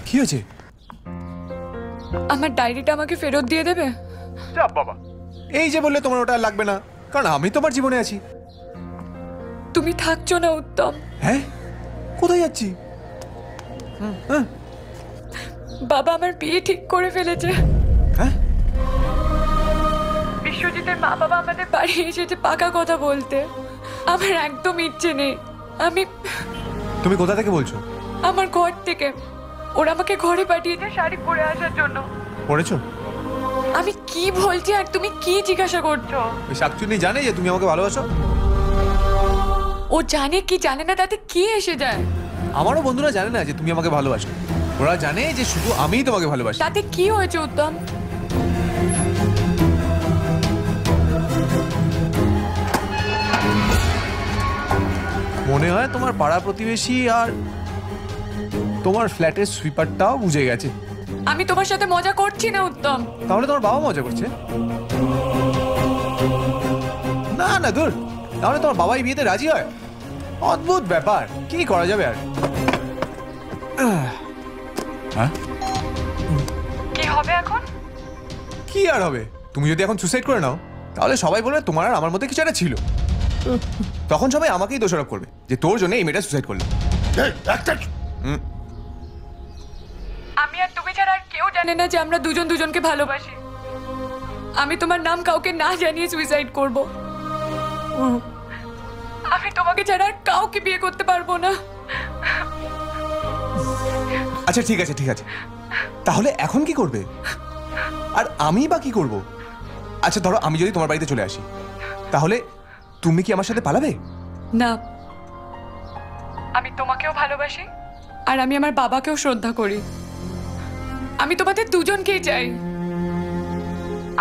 কি হয়েছে? আমার ডায়েরিটা আমাকে ফেরত দিয়ে দেবে? চাপ বাবা, এই যে বললে তোমার ওটা লাগবে না, কারণ আমি তোমার জীবনে আছি। তুমি থাকছো না উত্তম। হ্যাঁ, কোথায় যাচ্ছি? বাবা আমার বিয়ে ঠিক করে ফেলেছে। হ্যাঁ, বিশ্বজিতের মা বাবা আমাদের বাড়ি এসেছে পাকা কথা বলতে। আমার একদম ইচ্ছে নেই। তুমি কোথা থেকে বলছো? আমার ঘর থেকে। ওরা আমাকে ঘরে পাঠিয়েছে শাড়ি পরে আসার জন্য। পড়েছো? আমি কি বলছি আর তুমি কি জিজ্ঞাসা করছো? ওই শাকচুন্নি জানে যে তুমি আমাকে ভালোবাসো? ও জানে কি জানে না তাতে কি এসে যায়? আমারও বন্ধুরা জানে না যে তুমি আমাকে ভালোবাসো। ওরা জানে যে শুধু আমিই তোমাকে ভালোবাসি। তাতে কি হয়েছে উত্তম? মনে হয় তোমার পাড়া প্রতিবেশী আর তোমার ফ্ল্যাটের সুইপারটাও বুঝে গেছে। আমি তোমার সাথে মজা করছি না উত্তম। তাহলে তোমার বাবা মজা করছে? না না দূর, তাহলে তোমার বাবাই বিয়েতে রাজি হয়? অদ্ভুত ব্যাপার, কি করা যাবে আর? হ্যাঁ, কি হবে এখন? কি আর হবে? তুমি যদি এখন সুসাইড করে নাও তাহলে সবাই বলবে তোমার আর আমার মধ্যে কিছু একটা ছিল। তখন সবাই আমাকেই দোষারোপ করবে যে তোর জন্য এই মেয়েটা সুসাইড করলো। আমি আর তুমি ছাড়া আর কেউ জানে না যে আমরা দুজন দুজনকে ভালোবাসি। আমি তোমার নাম কাউকে না জানিয়ে সুইসাইড করব। আমি তোমাকে ছাড়া আর কাউকে বিয়ে করতে পারবো না। আচ্ছা ঠিক আছে ঠিক আছে, তাহলে এখন কি করবে? আর আমি বা কি করব? আচ্ছা ধরো আমি যদি তোমার বাড়িতে চলে আসি, তাহলে তুমি কি আমার সাথে পালাবে? না, আমি তোমাকেও ভালোবাসি আর আমি আমার বাবাকেও শ্রদ্ধা করি। আমি তোমাদের দুজনকেই চাই।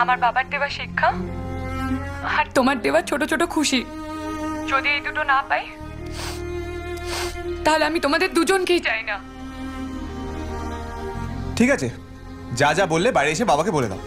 আমার বাবার দেওয়া শিক্ষা আর তোমার দেওয়া ছোট ছোট খুশি, যদি এই দুটো না পাই তাহলে আমি তোমাদের দুজনকেই চাই না। ঠিক আছে, যা যা বললে বাইরে এসে বাবাকে বলে দাও।